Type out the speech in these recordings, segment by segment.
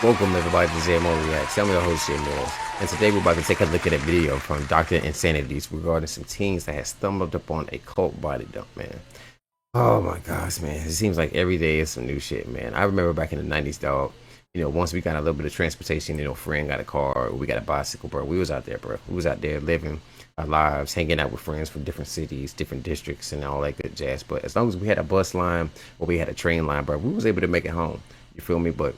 Welcome everybody to ZMO Reacts. I'm your host Jay Mills, and today we're about to take a look at a video from Dr. Insanities regarding some teens that had stumbled upon a cult body dump, man. Oh my gosh, man. It seems like every day is some new shit, man. I remember back in the 90s, dog. Once we got a little bit of transportation, friend got a car, or we got a bicycle, bro. We was out there, bro. We was out there living our lives, hanging out with friends from different cities, different districts, and all that good jazz. But as long as we had a bus line or we had a train line, bro, we was able to make it home. You feel me? But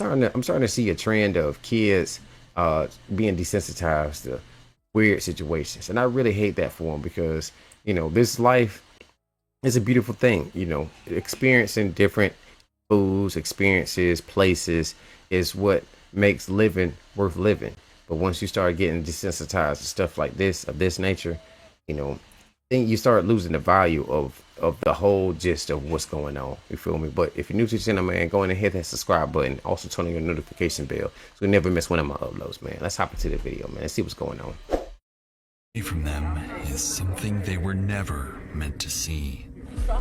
I'm starting to see a trend of kids being desensitized to weird situations, and I really hate that for them because this life is a beautiful thing. Experiencing different foods, experiences, places is what makes living worth living. But once you start getting desensitized to stuff like this of this nature, then you start losing the value of the whole gist of what's going on. You feel me? But if you're new to the channel, man, go in and hit that subscribe button. Also turn on your notification bell so you never miss one of my uploads, man. Let's hop into the video, man. Let's see what's going on. From them is something they were never meant to see.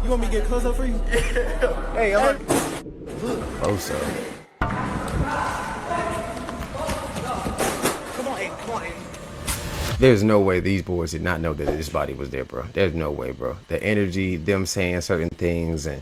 You want me to get close up for you? Hey, I'm Close up. Come on, Aiden. Come on, Aiden. There's no way these boys did not know that this body was there, bro. There's no way, bro. The energy, them saying certain things, and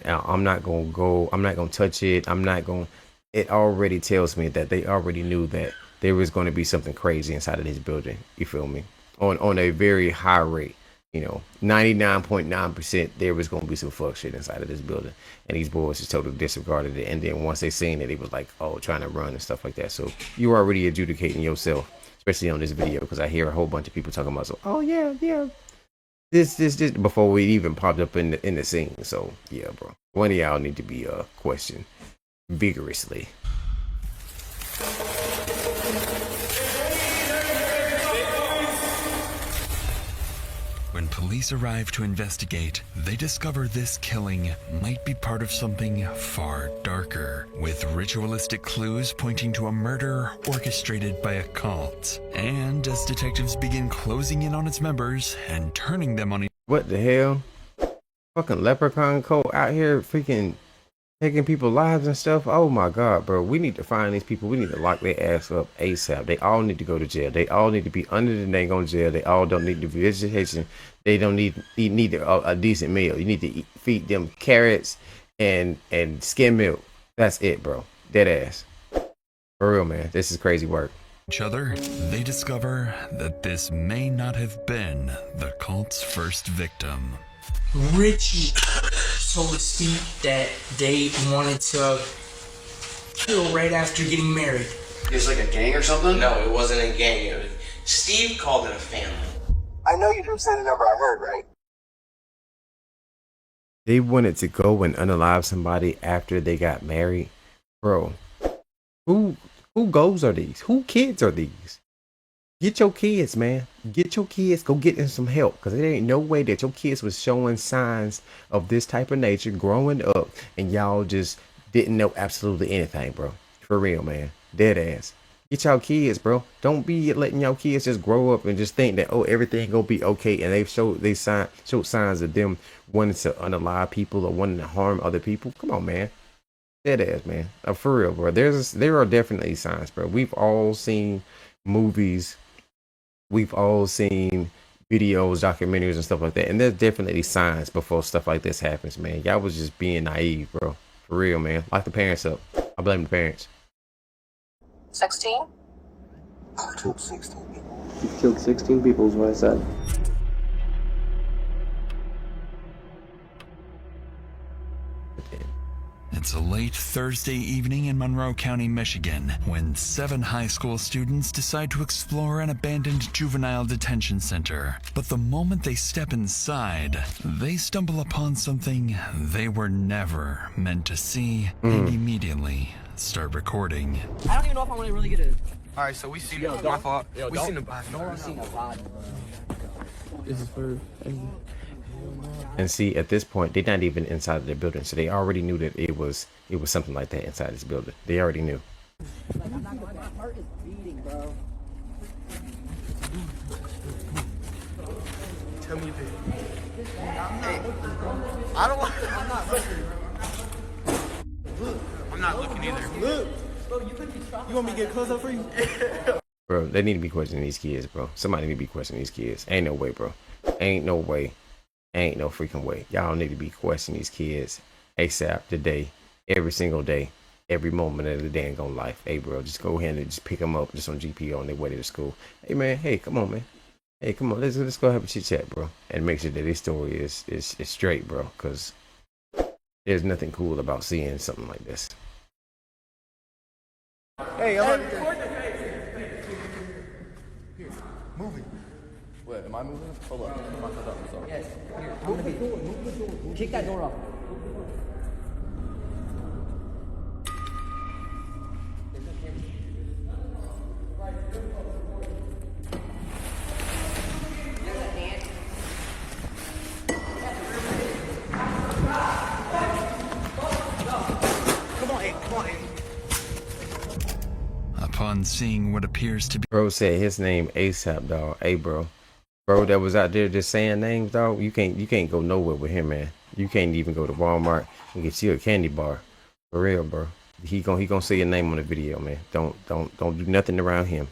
I'm not gonna go. I'm not gonna touch it. I'm not gonna. It already tells me that they already knew that there was going to be something crazy inside of this building. You feel me? On a very high rate. 99.9% there was going to be some fuck shit inside of this building, and these boys just totally disregarded it. And then once they seen it, it was like, oh, trying to run and stuff like that. So you already adjudicating yourself, especially on this video, because I hear a whole bunch of people talking about, so, oh yeah, this before we even popped up in the scene. So yeah, bro, one of y'all need to be questioned vigorously. When police arrive to investigate, they discover this killing might be part of something far darker, with ritualistic clues pointing to a murder orchestrated by a cult. And as detectives begin closing in on its members and turning them on What the hell? Fucking leprechaun cult out here freaking taking people's lives and stuff. Oh my god, bro. We need to find these people. We need to lock their ass up ASAP. They all need to go to jail. They all need to be under the dang on jail. They all don't need to be education. They don't need a decent meal. You need to feed them carrots and skim milk. That's it, bro. Dead ass. For real, man. This is crazy work. each other, they discover that this may not have been the cult's first victim. Richie told Steve that they wanted to kill right after getting married. It's like a gang or something? No, it wasn't a gang. Steve called it a family. I know you didn't say the number I heard, right? They wanted to go and unalive somebody after they got married. Bro, who goals are these? Who kids are these? Get your kids, man. Get your kids. Go get them some help. Because there ain't no way that your kids was showing signs of this type of nature growing up and y'all just didn't know absolutely anything, bro. For real, man. Dead ass. Get y'all kids, bro. Don't be letting y'all kids just grow up and just think that, oh, everything gonna be okay. And they showed signs of them wanting to unalive people or wanting to harm other people. Come on, man. Dead ass, man. For real, bro. There are definitely signs, bro. We've all seen movies. We've all seen videos, documentaries, and stuff like that. And there's definitely signs before stuff like this happens, man. Y'all was just being naive, bro. For real, man. Lock the parents up. I blame the parents. 16? I killed 16 people. You killed 16 people is what I said. It's a late Thursday evening in Monroe County, Michigan, when 7 high school students decide to explore an abandoned juvenile detention center. But the moment they step inside, they stumble upon something they were never meant to see and immediately start recording. I don't even know if I want to really get it. All right, so we seen my fault. We seen the body. This is for... And see, at this point, they're not even inside of the building, so they already knew that it was something like that inside this building. They already knew. Like, I'm not going. My heart is beating, bro. Tell me if it. I don't want. I'm not looking, bro. I'm not looking either. Look. You want me to get close up for you? Bro, they need to be questioning these kids, bro. Somebody need to be questioning these kids. Ain't no way, bro. Ain't no way. Ain't no freaking way. Y'all need to be questioning these kids ASAP today, every single day, every moment of the dang on life. Hey, bro, just go ahead and just pick them up just on GPO on their way to school. Hey, man. Hey, come on, man. Hey, come on. Let's go have a chit chat, bro, and make sure that this story is straight, bro. Because there's nothing cool about seeing something like this. Hey, I'm moving. Wait, am I moving? Hold up. Put my foot up. Sorry. Yes. Here, I'm gonna be. Move the door. Kick that door off. Upon seeing what appears to be Bro said his name ASAP, dog. Hey, bro, that was out there just saying names, dog. You can't go nowhere with him, man. You can't even go to Walmart and get you a candy bar, for real, bro. He gonna say your name on the video, man. Don't do nothing around him.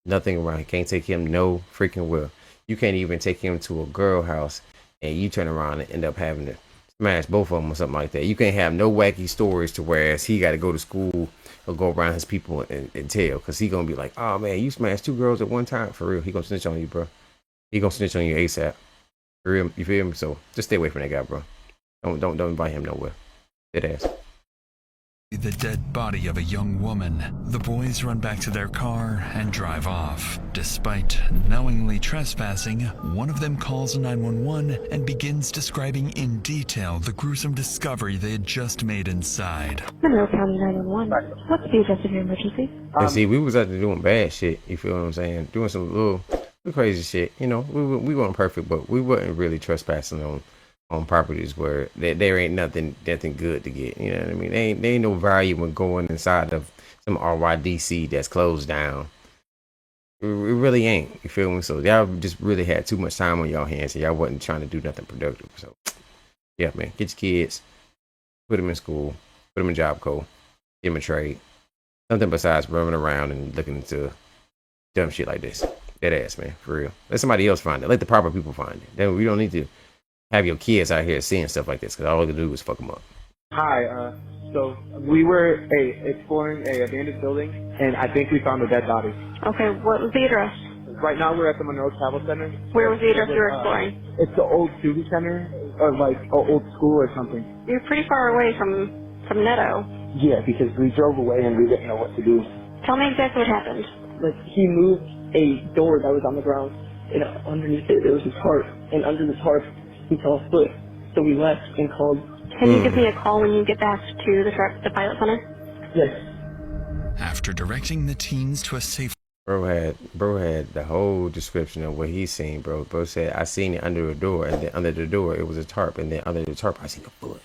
Nothing around. He can't take him no freaking well. You can't even take him to a girl house and you turn around and end up having to smash both of them or something like that. You can't have no wacky stories to whereas he got to go to school or go around his people and tell, because he gonna be like, oh man, you smashed 2 girls at one time. For real, he gonna snitch on you, bro. He gonna snitch on you ASAP. For real, you feel me? So just stay away from that guy, bro. Don't invite him nowhere. Dead ass. the dead body of a young woman. The boys run back to their car and drive off. Despite knowingly trespassing, one of them calls 911 and begins describing in detail the gruesome discovery they had just made inside. Monroe County 911. What's the address of your emergency? And see, we was out there doing bad shit. You feel what I'm saying? Doing some little crazy shit. You know, we weren't perfect, but we wasn't really trespassing on properties where there ain't nothing good to get. You know what I mean? There ain't no value in going inside of some RYDC that's closed down. It really ain't. You feel me? So y'all just really had too much time on y'all hands, and y'all wasn't trying to do nothing productive. So yeah, man, get your kids, put them in school, put them in Job Corps, give them a trade, something besides running around and looking into dumb shit like this. Dead ass, man, for real. Let somebody else find it. Let the proper people find it. Then we don't need to have your kids out here seeing stuff like this, because all they do is fuck them up. Hi, so we were exploring a abandoned building, and I think we found a dead body. Okay, what was the address? Right now we're at the Monroe Travel Center. Where was the address you were exploring? It's the old student center, or like an old school or something. You're pretty far away from Netto. Yeah, because we drove away and we didn't know what to do. Tell me exactly what happened. Like, he moved a door that was on the ground, and underneath it there was a tarp, and under the tarp we saw a foot, so we left and called. Can you give me a call when you get back to the pilot center? Yes. After directing the teens to a safe... Bro had the whole description of what he's seen, bro. Bro said, I seen it under a door, and then under the door it was a tarp, and then under the tarp I seen a foot.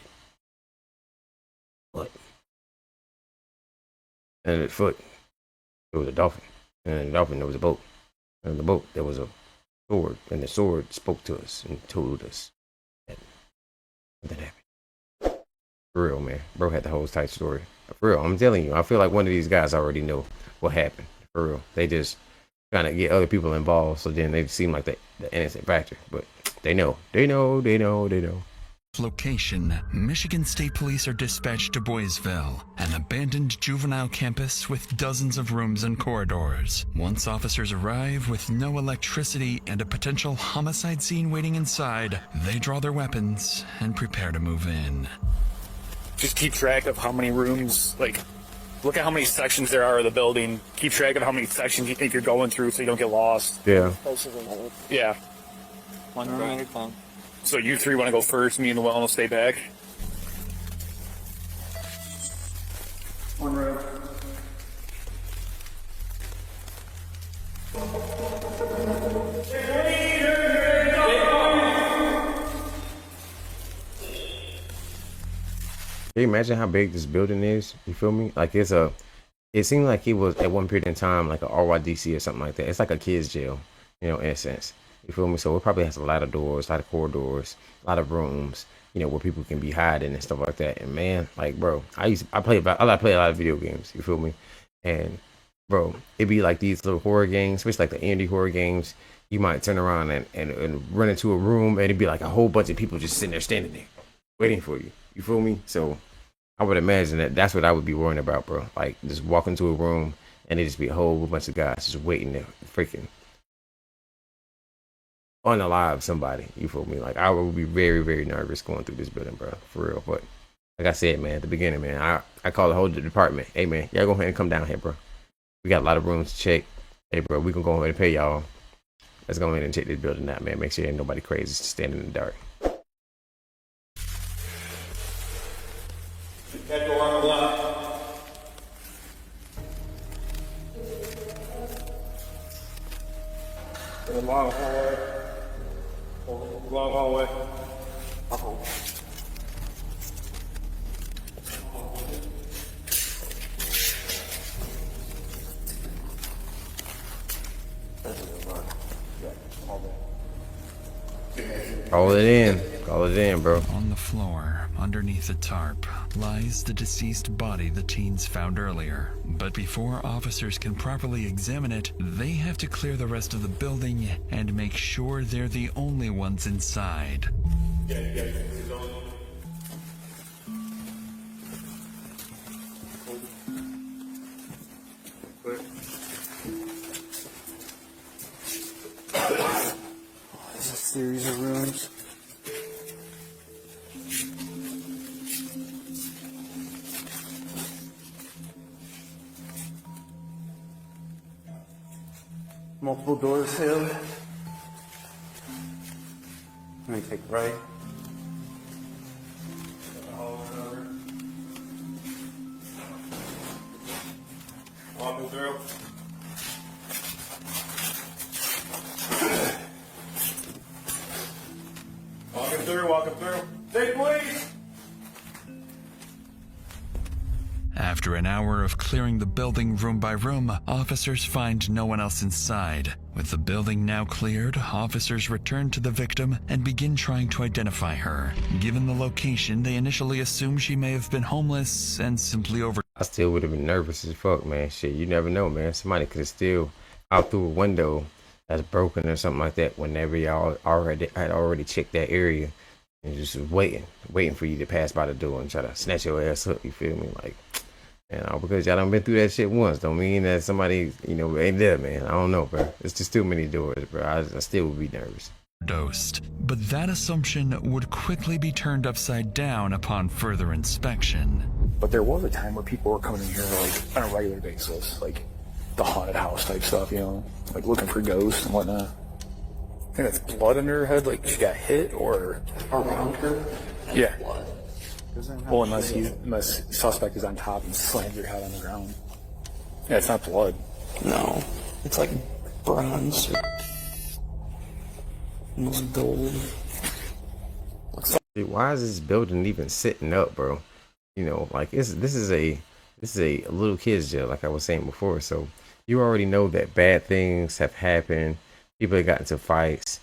And the foot, it was a dolphin. And in the dolphin there was a boat. And in the boat there was a sword, and the sword spoke to us and told us that something happened. For real, man. Bro had the whole tight story. For real, I'm telling you, I feel like one of these guys already know what happened. For real. They just trying to get other people involved, so then they seem like the innocent factor. But they know. Location, Michigan State Police are dispatched to Boysville, an abandoned juvenile campus with dozens of rooms and corridors. Once officers arrive with no electricity and a potential homicide scene waiting inside, they draw their weapons and prepare to move in. Just keep track of how many rooms, like, look at how many sections there are of the building. Keep track of how many sections you think you're going through so you don't get lost. Yeah. Yeah. So you three want to go first, me and Llewellyn will stay back. One row. Can you imagine how big this building is? You feel me? Like it seemed like it was at one period in time like a RYDC or something like that. It's like a kids jail, you know, in a sense. You feel me? So it probably has a lot of doors, a lot of corridors, a lot of rooms, you know, where people can be hiding and stuff like that. And man, like, bro, I play a lot of video games. You feel me? And bro, it'd be like these little horror games, especially like the indie horror games. You might turn around and run into a room, and it'd be like a whole bunch of people just sitting there, standing there, waiting for you. You feel me? So I would imagine that's what I would be worrying about, bro. Like just walk into a room and it just be a whole bunch of guys just waiting to freaking unalive somebody. You feel me? Like I would be very, very nervous going through this building, bro. For real. But like I said, man, at the beginning, man, I call the whole department. Hey, man, y'all go ahead and come down here, bro. We got a lot of rooms to check. Hey, bro, we can go ahead and pay y'all. Let's go ahead and check this building out, man. Make sure ain't nobody crazy standing in the dark. That door on the left. The long hallway. Long hallway. Uh-oh. Call it in. Call it in, bro. On the floor, underneath a tarp, lies the deceased body the teens found earlier. But before officers can properly examine it, they have to clear the rest of the building and make sure they're the only ones inside. There's a series of rooms. Multiple doors here. Let me take right. Walking through. Walking through. Take please. After an hour of clearing the building room by room, officers find no one else inside. With the building now cleared, officers return to the victim and begin trying to identify her. Given the location, they initially assume she may have been homeless and simply over. I still would have been nervous as fuck, man. Shit, you never know, man. Somebody could have still out through a window that's broken or something like that whenever y'all already checked that area and just was waiting for you to pass by the door and try to snatch your ass up. You feel me? Like, because y'all done been through that shit once, don't mean that somebody, ain't there, man. I don't know, bro. It's just too many doors, bro. I still would be nervous. Dosed. But that assumption would quickly be turned upside down upon further inspection. But there was a time where people were coming in here like on a regular basis, like the haunted house type stuff, like looking for ghosts and whatnot. I think that's blood under her head, like she got hit or Around her? yeah. Well, unless suspect is on top and slams your head on the ground. Yeah, it's not blood. No. It's like bronze. Almost gold. Dude, why is this building even sitting up, bro? Like this is a little kids jail, like I was saying before. So you already know that bad things have happened. People have gotten into fights.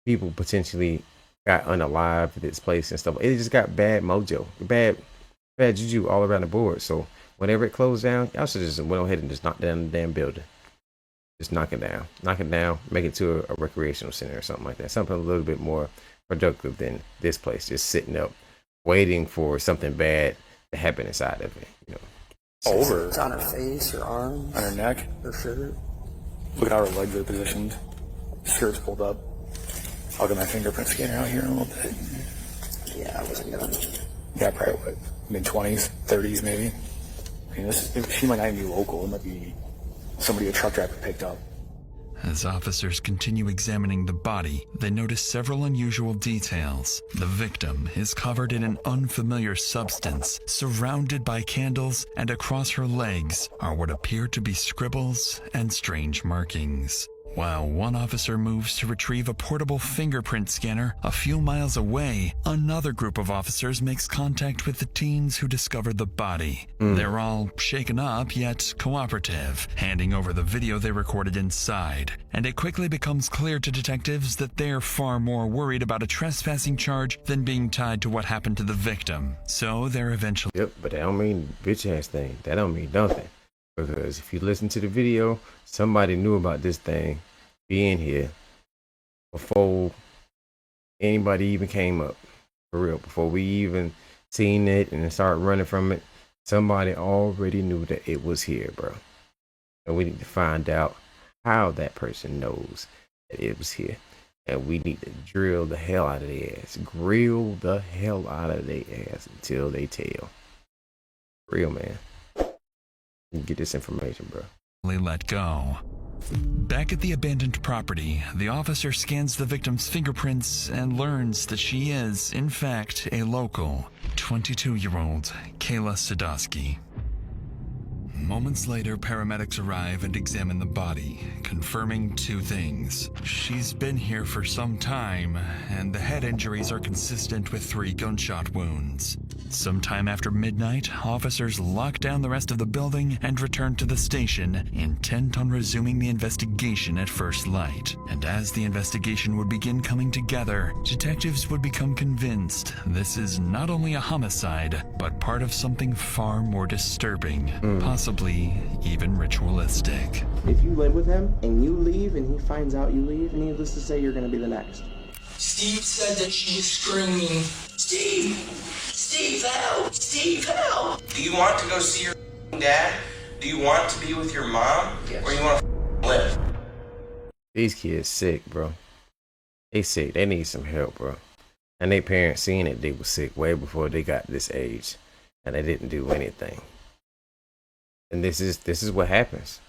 People potentially got unalived at this place and stuff. It just got bad mojo, bad juju all around the board. So whenever it closed down, y'all should just went ahead and just knock down the damn building. Just knock it down, make it to a recreational center or something like that. Something a little bit more productive than this place, just sitting up, waiting for something bad to happen inside of it. Over. It's on her face, her arms, on her neck, her shirt. Look at how her legs are positioned. Shirt's pulled up. I'll get my fingerprint scanner out here in a little bit. Yeah, I wasn't gonna. Yeah, probably what, mid-20s, 30s maybe. I mean, she might not even be local. It might be somebody a truck driver picked up. As officers continue examining the body, they notice several unusual details. The victim is covered in an unfamiliar substance, surrounded by candles, and across her legs are what appear to be scribbles and strange markings. While one officer moves to retrieve a portable fingerprint scanner a few miles away, another group of officers makes contact with the teens who discovered the body. They're all shaken up yet cooperative, handing over the video they recorded inside. And it quickly becomes clear to detectives that they're far more worried about a trespassing charge than being tied to what happened to the victim. So they're eventually... Yep, but that don't mean bitch ass thing. That don't mean nothing. Because if you listen to the video, somebody knew about this thing being here before anybody even came up. For real, before we even seen it and started running from it, somebody already knew that it was here, bro. And we need to find out how that person knows that it was here. And we need to drill the hell out of their ass. Grill the hell out of their ass until they tell. Real, man. You get this information, bro. Let go. Back at the abandoned property, the officer scans the victim's fingerprints and learns that she is, in fact, a local, 22-year-old Kayla Sadowski. Moments later, paramedics arrive and examine the body, confirming two things. She's been here for some time, and the head injuries are consistent with 3 gunshot wounds. Sometime after midnight, officers lock down the rest of the building and return to the station, intent on resuming the investigation at first light. And as the investigation would begin coming together, detectives would become convinced this is not only a homicide, but part of something far more disturbing, possibly even ritualistic. If you live with him and you leave and he finds out you leave, needless to say, you're going to be the next. Steve said that she was screaming, Steve! Steve, help! Steve, help! Do you want to go see your dad? Do you want to be with your mom? Yes. Or you want to live? These kids sick, bro. They sick. They need some help, bro. And their parents seeing it, they were sick way before they got this age. And they didn't do anything. And this is what happens.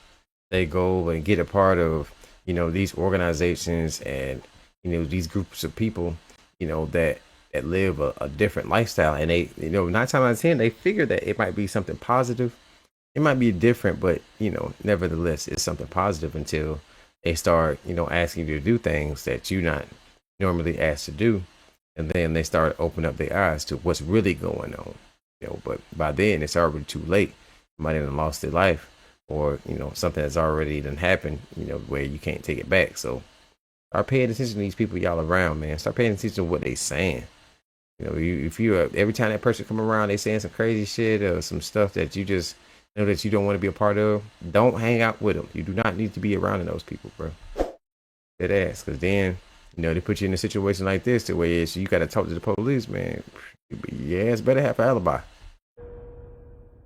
They go and get a part of, you know, these organizations and, you know, these groups of people, you know, that live a different lifestyle. And they, you know, 9 times out of 10, they figure that it might be something positive. It might be different, but, you know, nevertheless, it's something positive until they start, you know, asking you to do things that you're not normally asked to do. And then they start opening up their eyes to what's really going on. You know, but by then it's already too late. Somebody done lost their life, or, you know, something that's already done happened, you know, where you can't take it back. So start paying attention to these people y'all around, man. Start paying attention to what they saying. You know, if you every time that person come around, they saying some crazy shit or some stuff that you just know that you don't want to be a part of, don't hang out with them. You do not need to be around those people, bro. Dead ass, because then, you know, they put you in a situation like this to where you got to talk to the police, man. Your ass better have an alibi.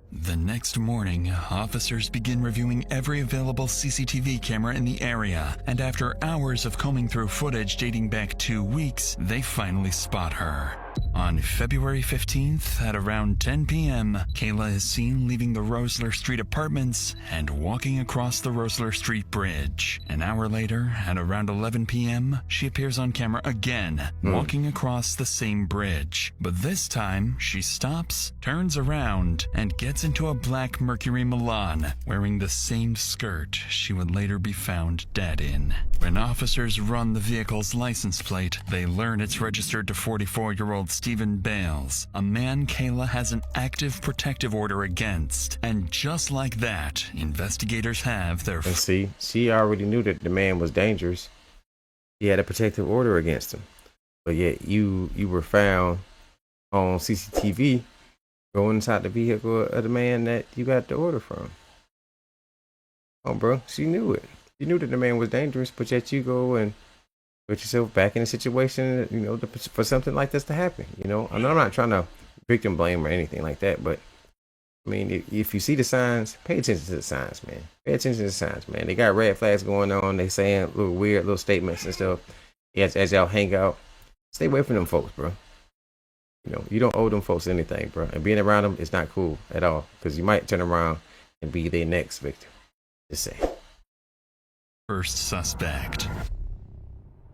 The next morning, officers begin reviewing every available CCTV camera in the area, and after hours of combing through footage dating back 2 weeks, they finally spot her. On February 15th at around 10 p.m., Kayla is seen leaving the Rosler Street apartments and walking across the Rosler Street Bridge. An hour later, at around 11 p.m., she appears on camera again, walking across the same bridge. But this time, she stops, turns around, and gets into a black Mercury Milan, wearing the same skirt she would later be found dead in. When officers run the vehicle's license plate, they learn it's registered to 44-year-old Stephen Bales, a man Kayla has an active protective order against. And just like that, investigators have their... And see, she already knew that the man was dangerous. He had a protective order against him. But yet you were found on CCTV going inside the vehicle of the man that you got the order from. Oh, bro, she knew it. She knew that the man was dangerous, but yet you go and put yourself back in a situation, you know, for something like this to happen. You know, I'm not trying to victim blame or anything like that, but I mean, if you see the signs, pay attention to the signs, man. Pay attention to the signs, man. They got red flags going on. They saying little weird little statements and stuff. As y'all hang out, stay away from them folks, bro. You know, you don't owe them folks anything, bro. And being around them is not cool at all, because you might turn around and be their next victim. Just say. First suspect.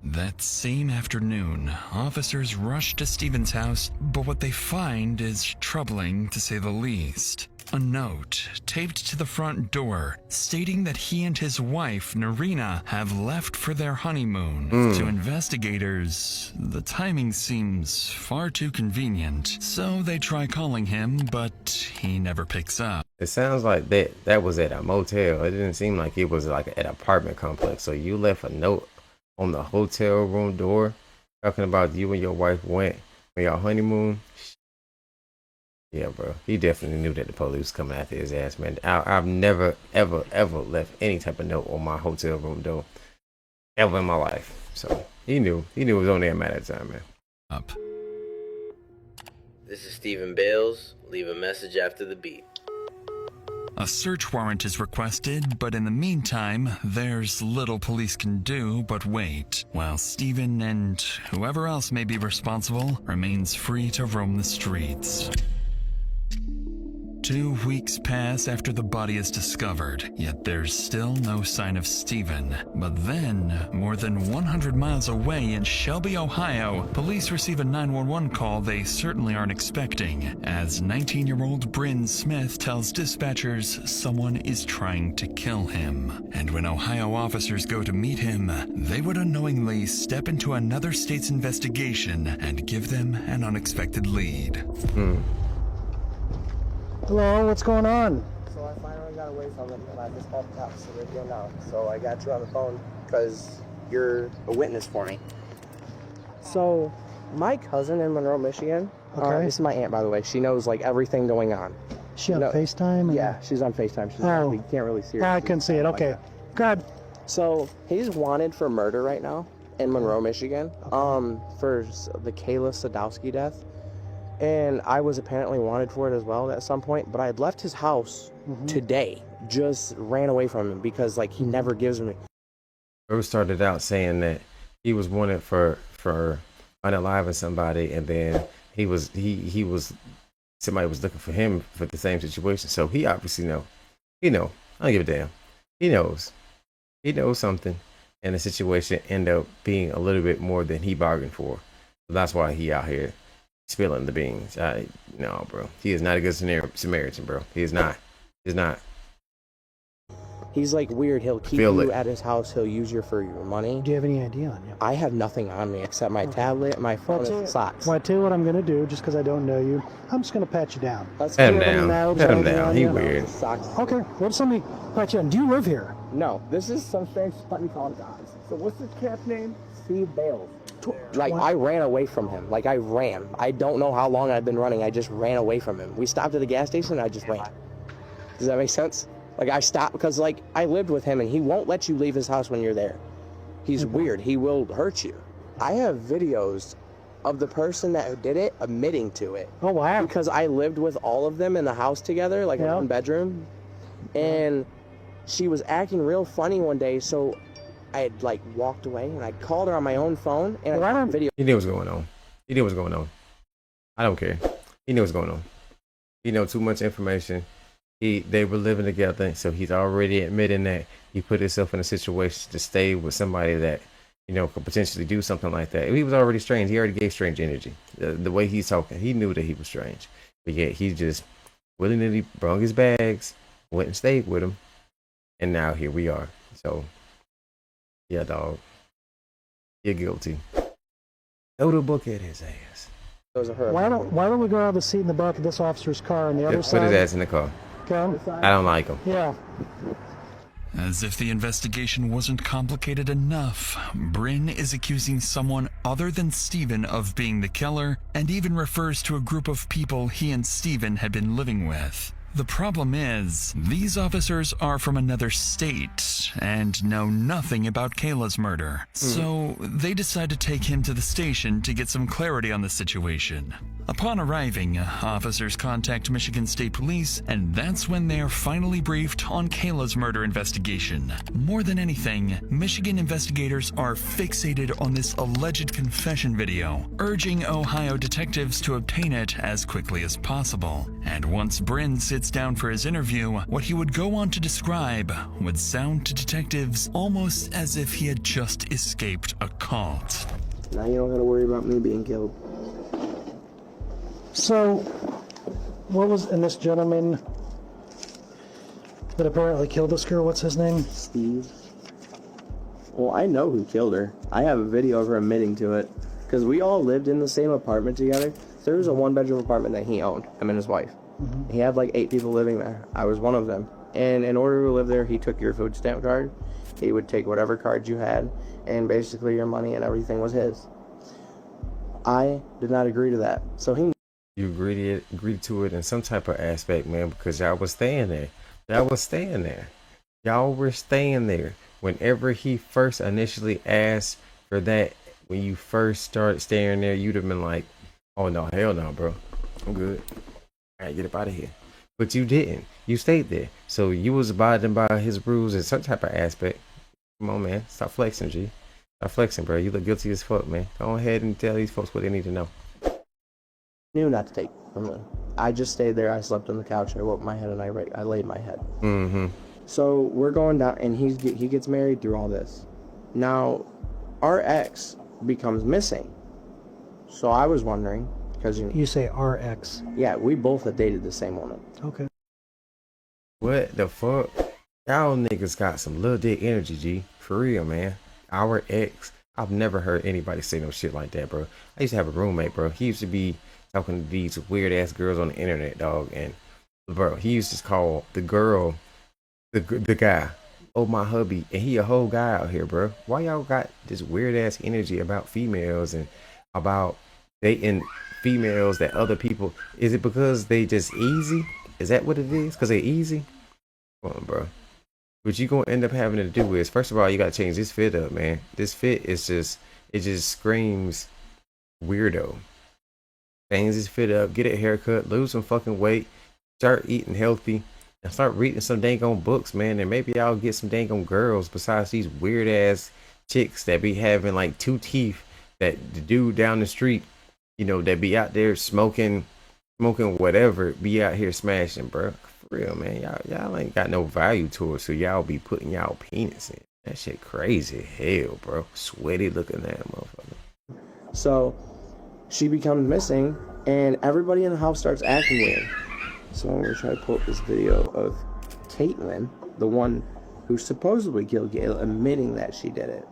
That same afternoon, officers rush to Stephen's house, but what they find is troubling to say the least. A note taped to the front door stating that he and his wife, Narina, have left for their honeymoon. To investigators, the timing seems far too convenient, so they try calling him, but he never picks up. It sounds like that was at a motel. It didn't seem like it was like an apartment complex. So you left a note on the hotel room door talking about you and your wife went on your honeymoon. Yeah, bro. He definitely knew that the police was coming after his ass, man. I've never, ever, ever left any type of note on my hotel room door ever in my life. So he knew. He knew it was on there a matter of time, man. Up. This is Stephen Bales. Leave a message after the beep. A search warrant is requested, but in the meantime, there's little police can do but wait, while Stephen and whoever else may be responsible remains free to roam the streets. 2 weeks pass after the body is discovered, yet there's still no sign of Stephen. But then, more than 100 miles away in Shelby, Ohio, police receive a 911 call they certainly aren't expecting, as 19-year-old Bryn Smith tells dispatchers someone is trying to kill him. And when Ohio officers go to meet him, they would unknowingly step into another state's investigation and give them an unexpected lead. Hello, what's going on? So I finally got away from it, and I just called the cops, so they're here now. So I got you on the phone because you're a witness for me. So my cousin in Monroe, Michigan, this is my aunt, by the way. She knows like everything going on. She on FaceTime? Yeah, she's on FaceTime. We can't really see her. I couldn't see it. Okay. Good. So he's wanted for murder right now in Monroe, Michigan, for the Kayla Sadowski death. And I was apparently wanted for it as well at some point, but I had left his house today, just ran away from him because like he never gives me. Rose started out saying that he was wanted for unaliving somebody, and then he was somebody was looking for him for the same situation. So he obviously know. I don't give a damn. He knows something, and the situation ended up being a little bit more than he bargained for. So that's why he out here spilling the beans. No, bro. He is not a good Samaritan, bro. He is not. He's not. He's like weird. He'll keep you at his house. He'll use you for your money. Do you have any ID on you? I have nothing on me except my tablet, my phone, and socks. Well, I tell you what I'm going to do, just because I don't know you. I'm just going to pat you down. Pat him down. Pat him down. He weird. Okay. Let somebody pat you down. Do you live here? No. This is some strange funny called guys. So what's this cat's name? Steve Bales. Like, I ran away from him. Like, I ran. I don't know how long I've been running. I just ran away from him. We stopped at the gas station, and I just ran. Does that make sense? Like, I stopped because, like, I lived with him, and he won't let you leave his house when you're there. He's weird. He will hurt you. I have videos of the person that did it admitting to it. Oh, wow. Because I lived with all of them in the house together, like in one bedroom. And she was acting real funny one day, so I had like walked away, and I called her on my own phone, and I got video. He knew what's going on. He knew what's going on. I don't care. He knew what's going on. He know too much information. They were living together, so he's already admitting that he put himself in a situation to stay with somebody that could potentially do something like that. He was already strange. He already gave strange energy. The way he's talking, he knew that he was strange, but yet he just willingly brought his bags, went and stayed with him, and now here we are. So. Yeah, dog. You're guilty. Throw the book at his ass. Why don't we go out of the seat in the back of this officer's car on the other side? Put his ass in the car. Okay. I don't like him. Yeah. As if the investigation wasn't complicated enough, Bryn is accusing someone other than Stephen of being the killer, and even refers to a group of people he and Stephen had been living with. The problem is, these officers are from another state and know nothing about Kayla's murder. So they decide to take him to the station to get some clarity on the situation. Upon arriving, officers contact Michigan State Police, and that's when they are finally briefed on Kayla's murder investigation. More than anything, Michigan investigators are fixated on this alleged confession video, urging Ohio detectives to obtain it as quickly as possible. And once Bryn sits down for his interview, what he would go on to describe would sound to detectives almost as if he had just escaped a cult. Now you don't gotta worry about me being killed. So, what was, and this gentleman that apparently killed this girl, what's his name? Steve. Well, I know who killed her. I have a video of her admitting to it. Because we all lived in the same apartment together. There was a one-bedroom apartment that he owned, him and his wife. He had like 8 people living there. I was one of them. And in order to live there, he took your food stamp card. He would take whatever cards you had, and basically your money and everything was his. I did not agree to that. So he You agreed to it in some type of aspect, man, because y'all was staying there. Y'all was staying there. Y'all were staying there. Whenever he first initially asked for that, when you first started staying there, you'd have been like, "Oh no, hell no, bro, I'm good. I gotta get up out of here." But you didn't. You stayed there. So you was abiding by his rules in some type of aspect. Come on, man. Stop flexing, G. Stop flexing, bro. You look guilty as fuck, man. Go ahead and tell these folks what they need to know. Knew not to take from them. I just stayed there. I slept on the couch. I woke my head and I laid my head. Mm-hmm. So we're going down, and he gets married through all this. Now, our ex becomes missing. So I was wondering, because you say our ex. Yeah, we both had dated the same woman. Okay. What the fuck? Y'all niggas got some little dick energy, G. For real, man. Our ex. I've never heard anybody say no shit like that, bro. I used to have a roommate, bro. He used to be talking to these weird ass girls on the internet, dog. And bro, he used to call the girl the guy. Oh, my hubby. And he a whole guy out here, bro. Why y'all got this weird ass energy about females and about dating females that other people? Is it because they just easy? Is that what it is? Because they easy? Come on, bro. What you gonna end up having to do is, first of all, you gotta change this fit up, man. This fit is just, it just screams weirdo. Change this fit up, get a haircut, lose some fucking weight, start eating healthy, and start reading some dang on books, man. And maybe I'll get some dang on girls besides these weird ass chicks that be having like 2 teeth, that the dude down the street, you know, that be out there smoking whatever, be out here smashing, bro. For real, man. Y'all ain't got no value to it, so y'all be putting y'all penis in. That shit crazy hell, bro. Sweaty looking at motherfucker. So she becomes missing, and everybody in the house starts acting weird. So I'm gonna try to pull up this video of Caitlin, the one who supposedly killed Gail, admitting that she did it.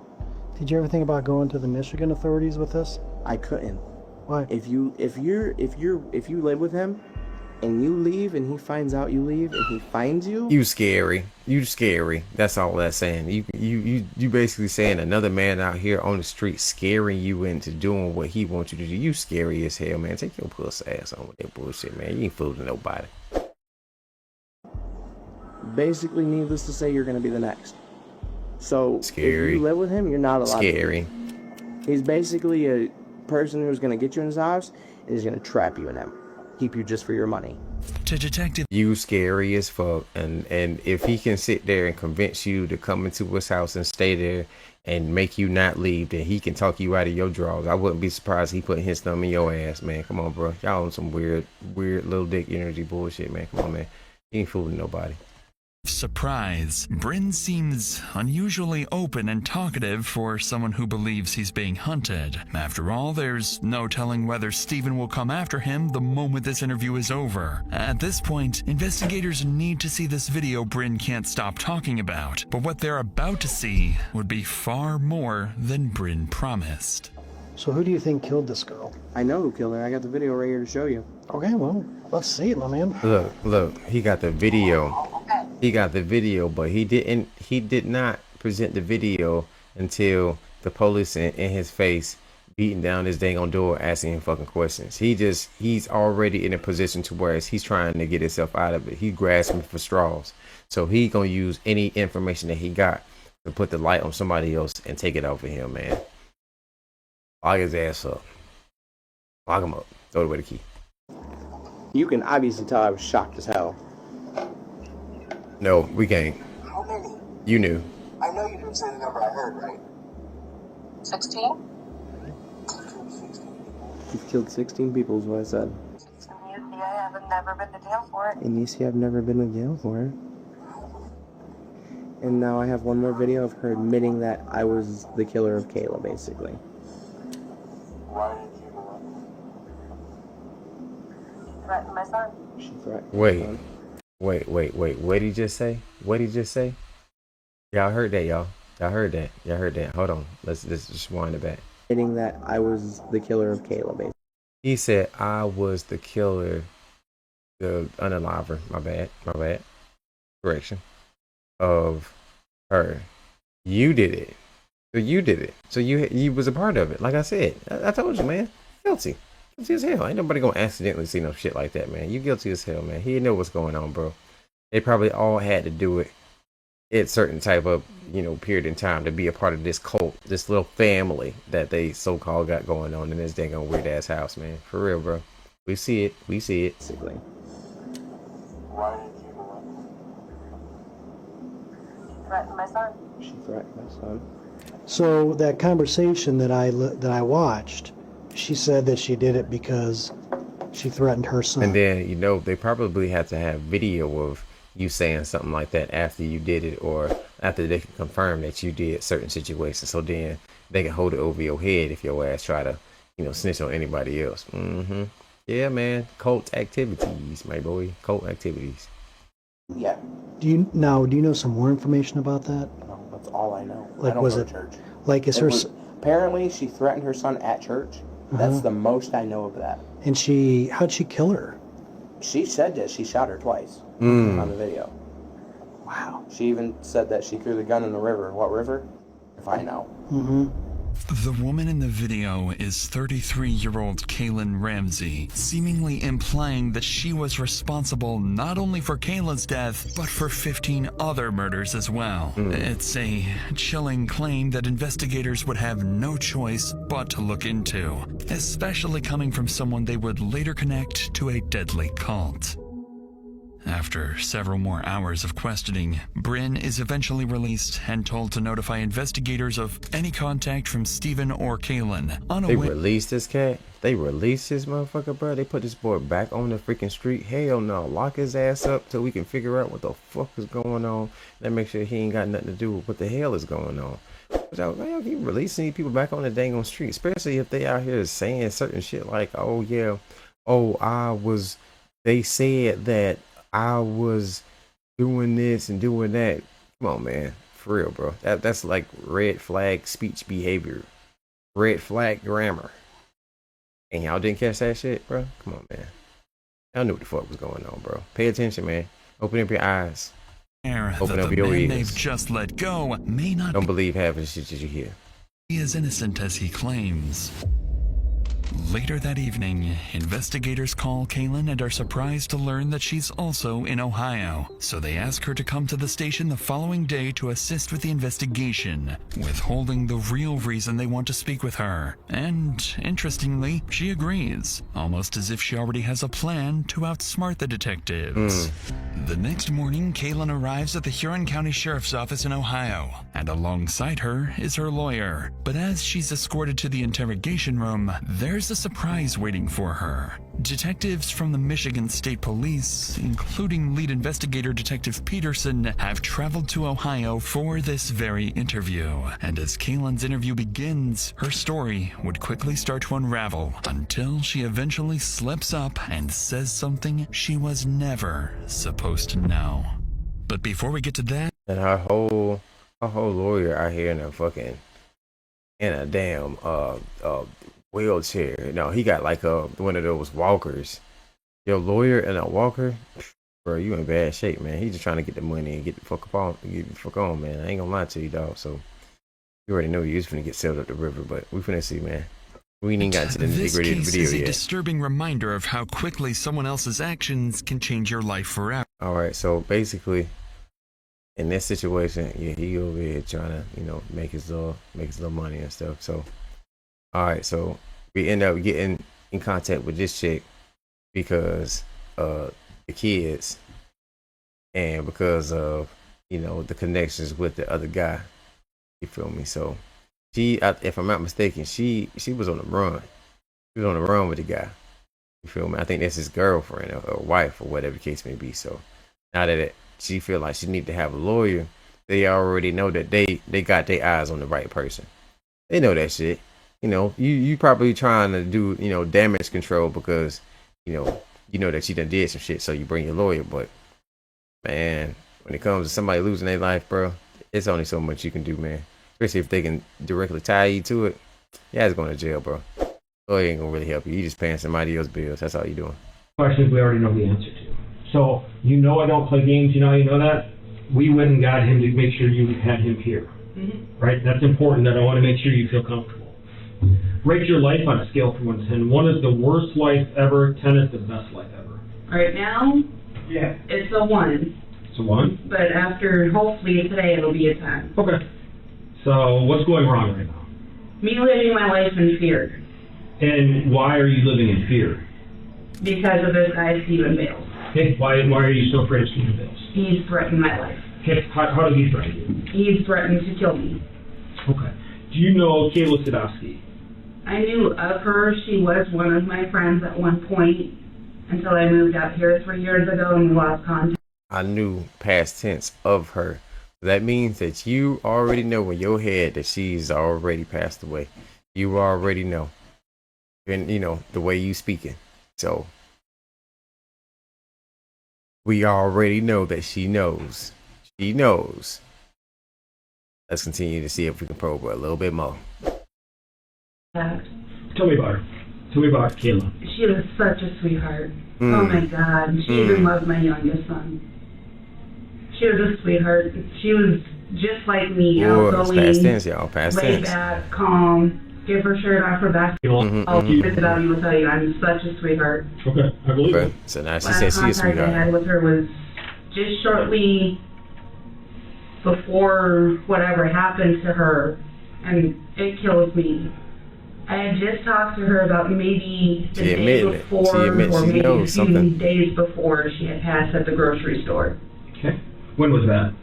Did you ever think about going to the Michigan authorities with this? I couldn't. Why? If you live with him and you leave and he finds out you leave and he finds you, you scary. That's all that's saying. You basically saying another man out here on the street scaring you into doing what he wants you to do. You scary as hell, man. Take your puss ass on with that bullshit, man. You ain't fooling nobody. Basically, needless to say, you're gonna be the next. So scary. If you live with him, you're not allowed. Scary. He's basically a person who's gonna get you in his house and he's gonna trap you in him, keep you just for your money. To detective, you scary as fuck, and if he can sit there and convince you to come into his house and stay there and make you not leave, then he can talk you out of your drawers. I wouldn't be surprised he put his thumb in your ass, man. Come on, bro. Y'all on some weird little dick energy bullshit, man. Come on, man. You ain't fooling nobody. Surprise. Bryn seems unusually open and talkative for someone who believes he's being hunted. After all, there's no telling whether Steven will come after him the moment this interview is over. At this point, investigators need to see this video Bryn can't stop talking about, but what they're about to see would be far more than Bryn promised. So who do you think killed this girl? I know who killed her. I got the video right here to show you. Okay, well, let's see it, my man. Look, he got the video. He got the video, but he did not present the video until the police in his face beating down his dang on door asking him fucking questions. He's already in a position to where he's trying to get himself out of it. He grasping for straws. So he gonna use any information that he got to put the light on somebody else and take it over him, man. Lock his ass up. Lock him up. Throw away the key. You can obviously tell I was shocked as hell. No, we can't. How many? You knew. I know you didn't say the number I heard, right? 16? You've killed 16 people is what I said. And you haven't never been to jail for it. And you see I've never been to jail for it. And now I have one more video of her admitting that I was the killer of Kayla, basically. Why did you Threatened my son. She threatened Wait. my son. Wait. What did he just say? Y'all heard that, y'all. Y'all heard that. Hold on. Let's just wind it back. Admitting that I was the killer of Kayla, basically. He said I was the killer, the unaliver. My bad. Correction. Of her. You did it. So you did it. So you was a part of it. Like I said, I told you, man. Guilty guilty as hell. Ain't nobody gonna accidentally see no shit like that, man. You guilty as hell, man. He didn't know what's going on, bro. They probably all had to do it at certain type of, you know, period in time to be a part of this cult, this little family that they so-called got going on in this dang on weird ass house, man. For real, bro. We see it. We see it. Basically. Why did you do it? Threatened my son. She threatened my son. So that conversation that I watched, she said that she did it because she threatened her son. And then, you know, they probably had to have video of you saying something like that after you did it, or after they can confirm that you did certain situations. So then they can hold it over your head if your ass try to, you know, snitch on anybody else. Yeah, man. Cult activities, my boy. Cult activities. Yeah. Do you know some more information about that? No, that's all I know. Like, I don't was go it to church. like is her? Apparently, she threatened her son at church. That's the most I know of that. And how'd she kill her? She said that she shot her twice on the video. Wow. She even said that she threw the gun in the river. What river? If I know. The woman in the video is 33-year-old Kaylin Ramsey, seemingly implying that she was responsible not only for Kayla's death, but for 15 other murders as well. It's a chilling claim that investigators would have no choice but to look into, especially coming from someone they would later connect to a deadly cult. After several more hours of questioning, Bryn is eventually released and told to notify investigators of any contact from Stephen or Kaylin. They released this cat? They released this motherfucker, bro? They put this boy back on the freaking street? Hell no. Lock his ass up till we can figure out what the fuck is going on. And make sure he ain't got nothing to do with what the hell is going on. So, man, you releasing these people back on the dang on street, especially if they out here saying certain shit like, oh yeah, they said that I was doing this and doing that. Come on, man. For real, bro. That's like red flag speech behavior. Red flag grammar. And y'all didn't catch that shit, bro? Come on, man. Y'all knew what the fuck was going on, bro. Pay attention, man. Open up your eyes. Open up your ears. They've just let go may not Don't believe half of the shit that you hear. be as innocent as he claims. Later that evening, investigators call Kaylin and are surprised to learn that she's also in Ohio. So they ask her to come to the station the following day to assist with the investigation, withholding the real reason they want to speak with her. And, interestingly, she agrees, almost as if she already has a plan to outsmart the detectives. The next morning, Kaylin arrives at the Huron County Sheriff's Office in Ohio, and alongside her is her lawyer. But as she's escorted to the interrogation room, there's a surprise waiting for her. Detectives from the Michigan State Police, including lead investigator Detective Peterson, have traveled to Ohio for this very interview. And as Kaylin's interview begins, her story would quickly start to unravel until she eventually slips up and says something she was never supposed to know. But before we get to that, and her whole lawyer out here in a damn wheelchair. No, he got like one of those walkers. Your lawyer in a walker, bro, you in bad shape, man. He just trying to get the money and get the fuck on, man. I ain't gonna lie to you, dog. So you already know you was finna get sailed up the river, but we finna see, man. We ain't got to the nitty-gritty of the video yet. This case is a disturbing reminder of how quickly someone else's actions can change your life forever. All right, so basically, in this situation, yeah, he over here trying to, you know, make his little money and stuff. So, all right, so we end up getting in contact with this chick because the kids and because of, you know, the connections with the other guy. You feel me? So she, if I'm not mistaken, she was on the run. She was on the run with the guy. You feel me? I think that's his girlfriend or wife or whatever the case may be. So now that she feel like she need to have a lawyer, they already know that they got their eyes on the right person. They know that shit. You know, you probably trying to do, you know, damage control because, you know that she done did some shit, so you bring your lawyer. But man, when it comes to somebody losing their life, bro, it's only so much you can do, man. Especially if they can directly tie you to it. Yeah, it's going to jail, bro. Lawyer ain't gonna really help you. You just paying somebody else's bills. That's all you doing. Questions we already know the answer to. So you know I don't play games. You know that. We went and got him to make sure you had him here. Right? That's important. That I want to make sure you feel comfortable. Rate your life on a scale from 1 to 10. 1 is the worst life ever, 10 is the best life ever. Right now, Yeah. it's a 1. It's a 1? But after, hopefully today, it'll be a 10. Okay. So, what's going wrong right now? Me living my life in fear And why are you living in fear? because of this guy, Stephen Bales. Okay, why are you so afraid of Stephen Bales? He's threatened my life. Okay, how does he threaten you? He's threatened to kill me. Okay. Do you know Kayla Sadowski? I knew of her. She was one of my friends at one point until I moved out here 3 years ago and we lost contact. I knew past tense of her. That means that you already know in your head that she's already passed away. You already know. And, you know, the way you speaking. So, we already know that she knows. She knows. Let's continue to see if we can probe her a little bit more. Tell me about her. Tell me about Kayla. She was such a sweetheart. Oh my God. She even loved my youngest son. She was a sweetheart. She was just like me, outgoing, past tense, y'all. Past laid tense. back, calm, give her shirt off her back. I'll keep it about you will tell you I'm such a sweetheart. Okay, I believe it. So now she Last says she's a contact I sweetheart. had with her was just shortly before whatever happened to her, and it kills me. I had just talked to her about maybe the day before, or maybe a few days before she had passed at the grocery store. Okay. When was that?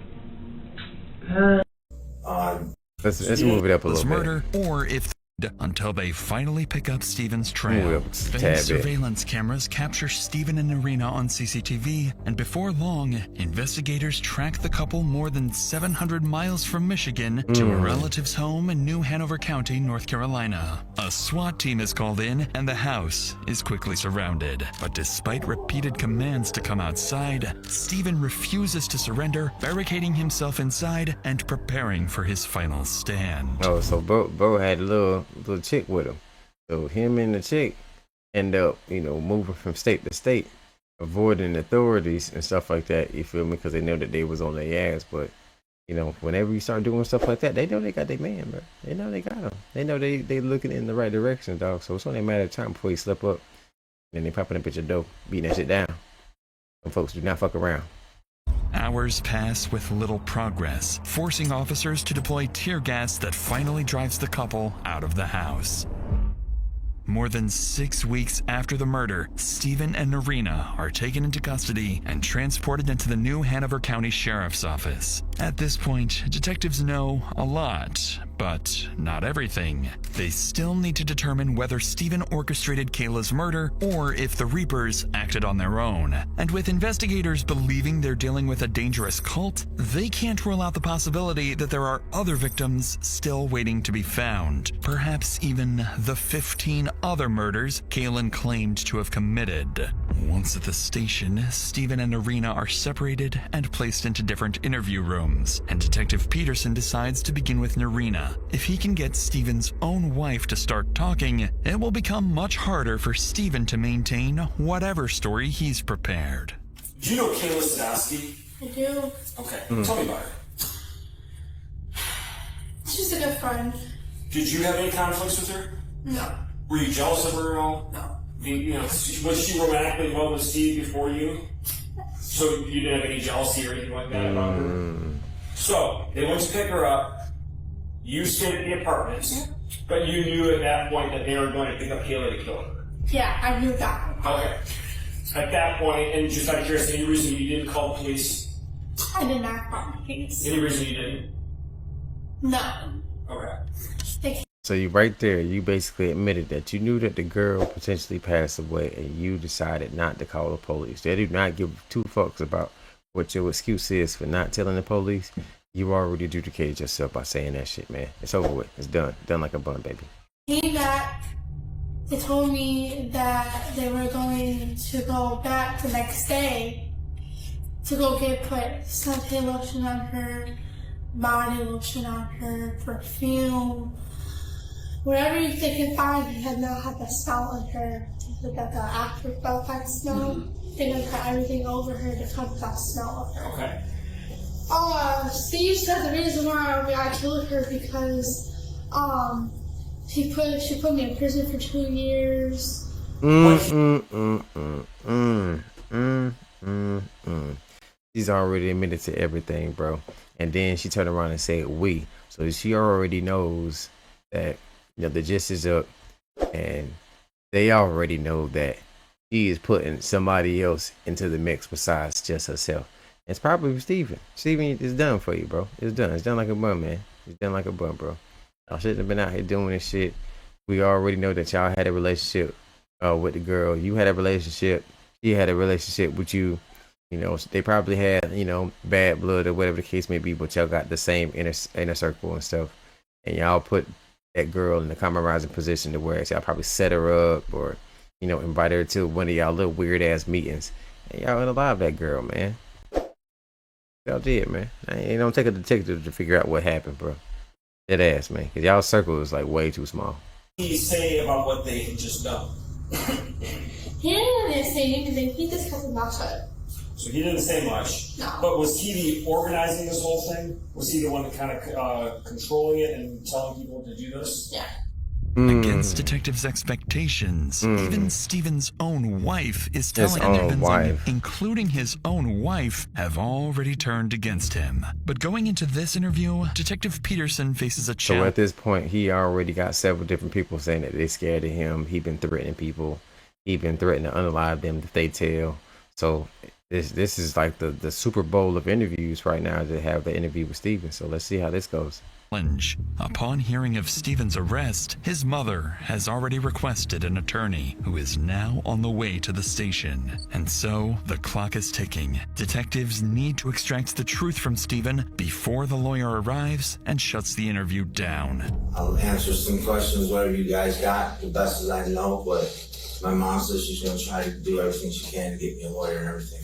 Let's move it up a little bit. Murder, or if until they finally pick up Stephen's trail. Fake surveillance cameras capture Stephen and Irina on CCTV, and before long, investigators track the couple more than 700 miles from Michigan to a relative's home in New Hanover County, North Carolina. A SWAT team is called in, and the house is quickly surrounded. But despite repeated commands to come outside, Stephen refuses to surrender, barricading himself inside and preparing for his final stand. Oh, so Bo had a little chick with him. So him and the chick end up, you know, moving from state to state, avoiding authorities and stuff like that. You feel me? Because they know that they was on their ass. But, you know, whenever you start doing stuff like that, they know they got their man, bro. They know they got him. They know they looking in the right direction, dog. So it's only a matter of time before he slip up. And they popping up at your door, beating that shit down. Some folks do not fuck around. Hours pass with little progress, forcing officers to deploy tear gas that finally drives the couple out of the house. More than 6 weeks after the murder, Stephen and Irina are taken into custody and transported into the New Hanover County Sheriff's Office. At this point, detectives know a lot, but not everything. They still need to determine whether Stephen orchestrated Kayla's murder or if the Reapers acted on their own. And with investigators believing they're dealing with a dangerous cult, they can't rule out the possibility that there are other victims still waiting to be found. Perhaps even the 15 other murders Kaylin claimed to have committed. Once at the station, Stephen and Irina are separated and placed into different interview rooms, and Detective Peterson decides to begin with Irina. If he can get Stephen's own wife to start talking, it will become much harder for Stephen to maintain whatever story he's prepared. Do you know Kayla Sadowski? I do. Okay, tell me about her. She's a good friend. Did you have any conflicts with her? No. Were you jealous of her at all? No. You know, was she romantically involved with Steve before you? So you didn't have any jealousy or anything like that about her? So, they went to pick her up. You stayed at the apartment, but you knew at that point that they were going to pick up Kayla to kill her. Yeah, I knew that. Okay. At that point, and just out of curiosity, any reason you didn't call the police? I did not call the police. Any reason you didn't? No. Okay. So you right there, you basically admitted that you knew that the girl potentially passed away and you decided not to call the police. They do not give two fucks about what your excuse is for not telling the police. You already adjudicated yourself by saying that shit, man. It's over with. It's done. Done like a bun, baby. Came back. They told me that they were going to go back the next day to go put suntan lotion on her, body lotion on her, perfume. Whatever they could find, they had not had the smell on her. They got the after effect smell. They would put everything over her to cover that smell of her. Okay. Steve said the reason why I killed her because She put me in prison for 2 years. She's already admitted to everything, bro. And then she turned around and said we. So she already knows that, you know, the gist is up, and they already know that she is putting somebody else into the mix besides just herself. It's probably Steven. Steven is done for you, bro. It's done. It's done like a bum, man. It's done like a bum, bro. Y'all shouldn't have been out here doing this shit. We already know that y'all had a relationship with the girl. You had a relationship. She had a relationship with you. You know, they probably had, you know, bad blood or whatever the case may be, but y'all got the same inner circle and stuff. And y'all put that girl in the compromising position to where y'all probably set her up or, you know, invite her to one of y'all little weird ass meetings. And y'all unalive that girl, man. Y'all did, man. It don't take a detective to figure out what happened, bro. That ass, man. Because y'all circle is like way too small. He say about what they had just done. He didn't say anything. He just kept his mouth shut. So he didn't say much. No. But was he the organizing this whole thing? Was he the one that kind of controlling it and telling people to do this? Yeah. Against detectives' expectations, even Steven's own wife is telling everything, including his own wife, have already turned against him. But going into this interview, Detective Peterson faces a challenge. So at this point, he already got several different people saying that they're scared of him. He been threatening people. He been threatening to unalive them if they tell. So this is like the Super Bowl of interviews right now to have the interview with Steven. So let's see how this goes. Upon hearing of Steven's arrest, his mother has already requested an attorney who is now on the way to the station. And so the clock is ticking. Detectives need to extract the truth from Steven before the lawyer arrives and shuts the interview down. I'll answer some questions, whatever you guys got, the best as I know, but my mom says she's going to try to do everything she can to get me a lawyer and everything.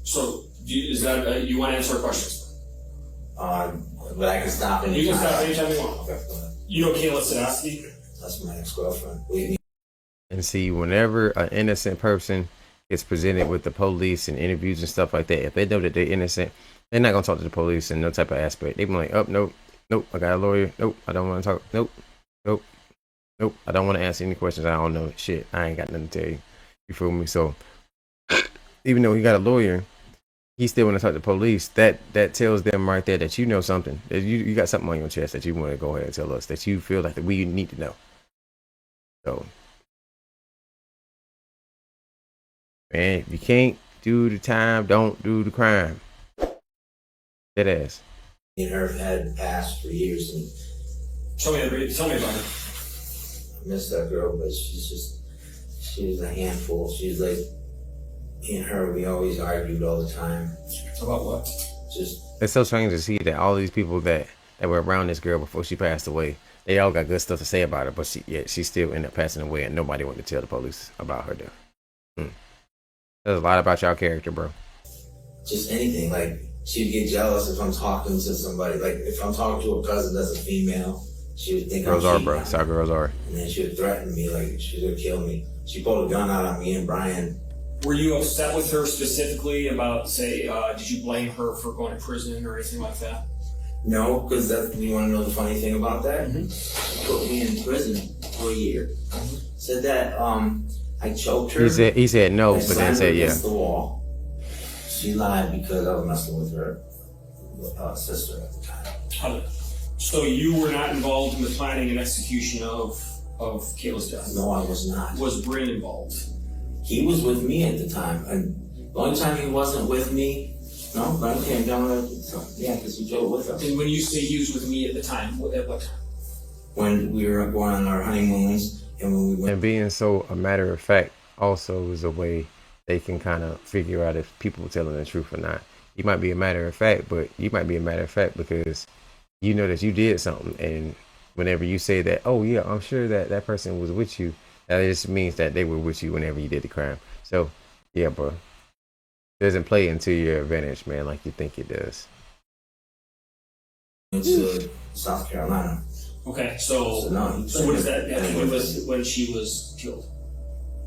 So, is that, you want to answer questions? But I can stop anytime. You can stop anytime you want. Okay. You know Kayla Sadowski? That's my ex-girlfriend. And see, whenever an innocent person gets presented with the police and interviews and stuff like that, if they know that they're innocent, they're not going to talk to the police in no type of aspect. They be like, oh, nope, I got a lawyer. Nope, I don't want to talk. Nope, I don't want to answer any questions. I don't know. Shit, I ain't got nothing to tell you. You feel me? So, even though he got a lawyer, he still want to talk to the police. That tells them right there that you know something. That you got something on your chest that you want to go ahead and tell us. That you feel like that we need to know. So, man, if you can't do the time, don't do the crime. Dead ass. Me and her have had past for years, and tell me about it. I miss that girl, but she's a handful. She's like, me and her, we always argued all the time. About what? Just. It's so strange to see that all these people that were around this girl before she passed away, they all got good stuff to say about her, but she still ended up passing away, and nobody wanted to tell the police about her death. There's a lot about y'all character, bro. Just anything. Like, she'd get jealous if I'm talking to somebody. Like, if I'm talking to a cousin that's a female, she would think girls I'm are, bro. That's how girls are. And then she would threaten me, like she would kill me. She pulled a gun out on me and Brian. Were you upset with her specifically about, say, did you blame her for going to prison or anything like that? No, because you want to know the funny thing about that? She put me in prison for a year. Said that I choked her. He said no, but then said yeah. The wall. She lied because I was messing with her sister at the time. So you were not involved in the planning and execution of Kayla's death? No, I was not. Was Bryn involved? He was with me at the time, and the only time he wasn't with me, no, Brian came down because he drove with us. And when you say he was with me at the time, at what time? When we were going on our honeymoons, and when we went. And being so a matter of fact also is a way they can kind of figure out if people are telling the truth or not. You might be a matter of fact, but you might be a matter of fact because you know that you did something, and whenever you say that, oh yeah, I'm sure that person was with you, that just means that they were with you whenever you did the crime. So yeah, bro, it doesn't play into your advantage, man, like you think it does. To South Carolina. Okay, so what is that? When she was killed?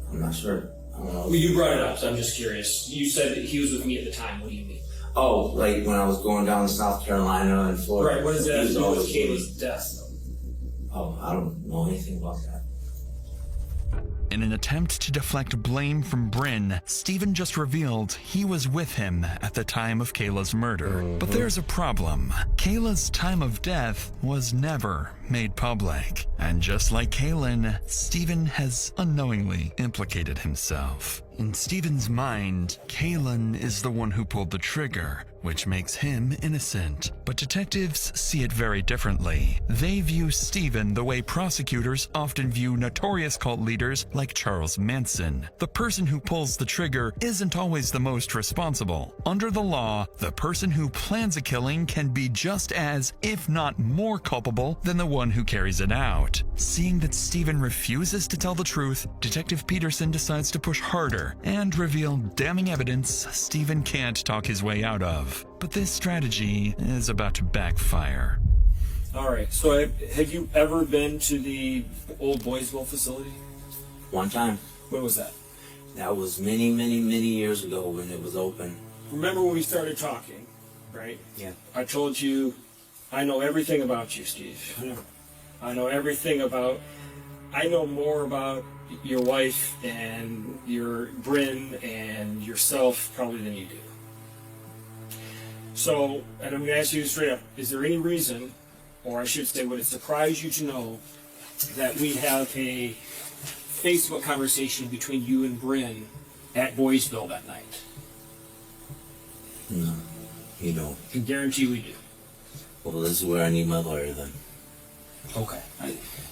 I'm not sure. I don't know. Well, you brought it up, so I'm just curious. You said that he was with me at the time. What do you mean? Oh, like when I was going down to South Carolina and Florida. Right. What is that to do with Kayla's death? Oh, I don't know anything about that. In an attempt to deflect blame from Bryn, Steven just revealed he was with him at the time of Kayla's murder. But there's a problem. Kayla's time of death was never made public. And just like Kaylin, Steven has unknowingly implicated himself. In Steven's mind, Kaylin is the one who pulled the trigger, which makes him innocent. But detectives see it very differently. They view Steven the way prosecutors often view notorious cult leaders like Charles Manson. The person who pulls the trigger isn't always the most responsible. Under the law, the person who plans a killing can be just as, if not more culpable than the one who carries it out. Seeing that Steven refuses to tell the truth, Detective Peterson decides to push harder and reveal damning evidence Steven can't talk his way out of. But this strategy is about to backfire. All right, so have you ever been to the old Boysville facility? One time. When was that? That was many, many, many years ago when it was open. Remember when we started talking, right? Yeah. I told you, I know everything about you, Steve. I know everything about, I know more about your wife and your Bryn and yourself probably than you do. So, and I'm going to ask you straight up, is there any reason, or I should say, would it surprise you to know that we have a Facebook conversation between you and Bryn at Boysville that night? No, you don't. I can guarantee we do. Well, this is where I need my lawyer then. Okay.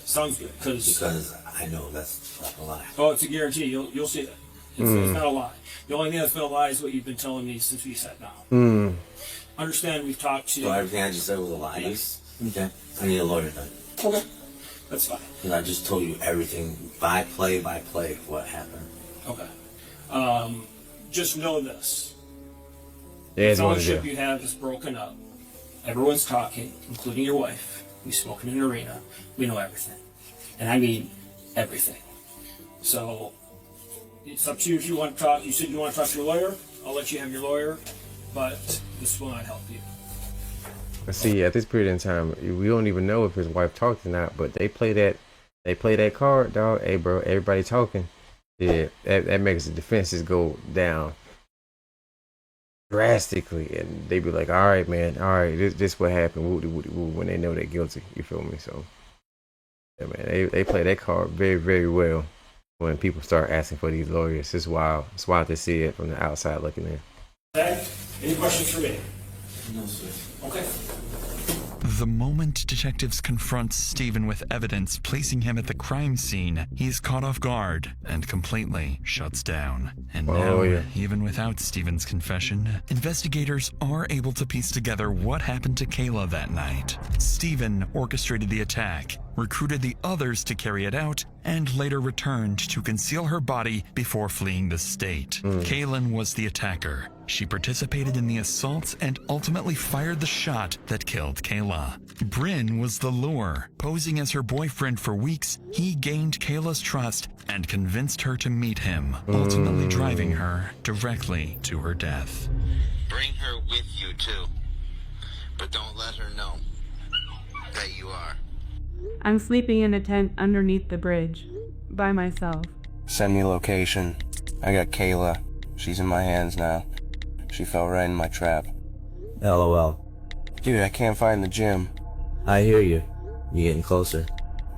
Sounds good. Because I know that's not a lie. Oh, it's a guarantee. You'll see that. It's not a lie. The only thing that's been a lie is what you've been telling me since we sat down. Understand we've talked to... So everything I just said was a lie? Yes. Okay. I need a lawyer then. Okay. That's fine. Because I just told you everything by play what happened. Okay. Just know this. Yeah, the fellowship you have is broken up. Everyone's talking, including your wife. We smoke in an arena. We know everything. And I mean everything. So, it's up to you if you want to talk. You said you want to talk to your lawyer. I'll let you have your lawyer. But this will not help you. But see, at this period in time, we don't even know if his wife talked or not. But they play that card, dog. Hey, bro, everybody talking. Yeah, that makes the defenses go down drastically, and they be like, "All right, man, all right, this what happened." When they know they're guilty, you feel me? So, yeah, man, they play that card very, very well. When people start asking for these lawyers, it's wild. It's wild to see it from the outside looking in. Okay. Any questions for me? No, sir. Okay. The moment detectives confront Steven with evidence placing him at the crime scene, he's caught off guard and completely shuts down. And now, even without Steven's confession, investigators are able to piece together what happened to Kayla that night. Steven orchestrated the attack, recruited the others to carry it out, and later returned to conceal her body before fleeing the state. Kaylin was the attacker. She participated in the assault and ultimately fired the shot that killed Kayla. Bryn was the lure. Posing as her boyfriend for weeks, he gained Kayla's trust and convinced her to meet him, ultimately driving her directly to her death. Bring her with you too, but don't let her know that you are. I'm sleeping in a tent underneath the bridge, by myself. Send me location. I got Kayla. She's in my hands now. She fell right in my trap. LOL. Dude, I can't find the gym. I hear you. You getting closer?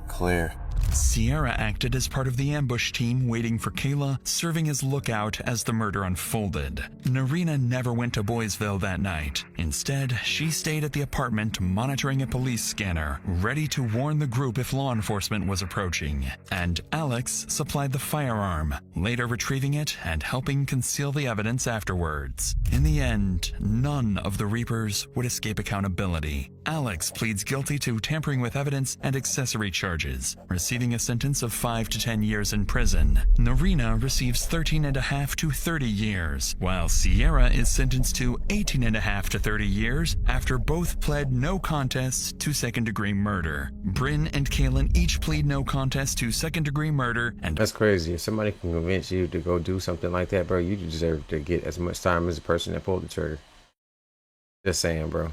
Clear. Sierra acted as part of the ambush team waiting for Kayla, serving as lookout as the murder unfolded. Narina never went to Boysville that night. Instead, she stayed at the apartment monitoring a police scanner, ready to warn the group if law enforcement was approaching. And Alex supplied the firearm, later retrieving it and helping conceal the evidence afterwards. In the end, none of the Reapers would escape accountability. Alex pleads guilty to tampering with evidence and accessory charges, receiving a sentence of 5 to 10 years in prison. Narina receives 13.5 to 30 years, while Sierra is sentenced to 18.5 to 30 years after both pled no contest to second-degree murder. Bryn and Kaylin each plead no contest to second-degree murder, and that's crazy. If somebody can convince you to go do something like that, bro, you deserve to get as much time as the person that pulled the trigger. Just saying, bro.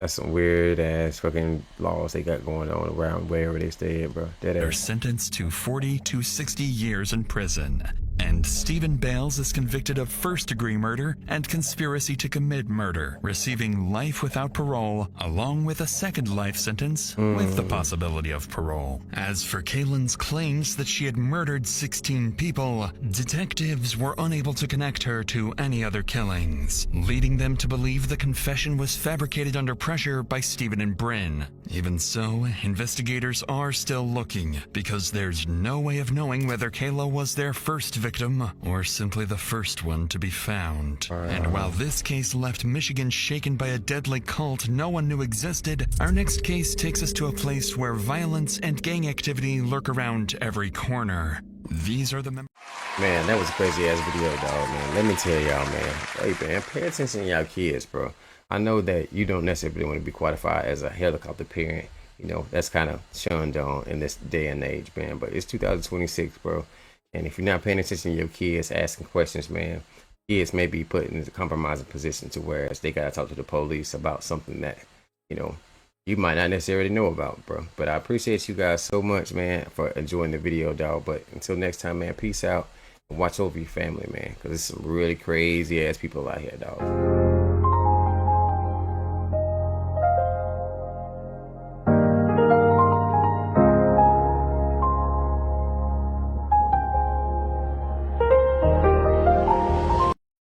That's some weird ass fucking laws they got going on around wherever they stay at, bro. They're sentenced to 40 to 60 years in prison. And Stephen Bales is convicted of first-degree murder and conspiracy to commit murder, receiving life without parole, along with a second life sentence with the possibility of parole. As for Kaylin's claims that she had murdered 16 people, detectives were unable to connect her to any other killings, leading them to believe the confession was fabricated under pressure by Stephen and Bryn. Even so, investigators are still looking, because there's no way of knowing whether Kayla was their first victim or simply the first one to be found. And while this case left Michigan shaken by a deadly cult no one knew existed, our next case takes us to a place where violence and gang activity lurk around every corner. These are the Man, that was a crazy ass video, dog, man. Let me tell y'all, man. Hey, man, pay attention to y'all kids, bro. I know that you don't necessarily want to be qualified as a helicopter parent. You know, that's kind of shunned on in this day and age, man. But it's 2026, bro. And if you're not paying attention to your kids, asking questions, man, kids may be put in a compromising position to where they got to talk to the police about something that, you know, you might not necessarily know about, bro. But I appreciate you guys so much, man, for enjoying the video, dog. But until next time, man, peace out. And watch over your family, man, because there's some really crazy ass people out here, dog.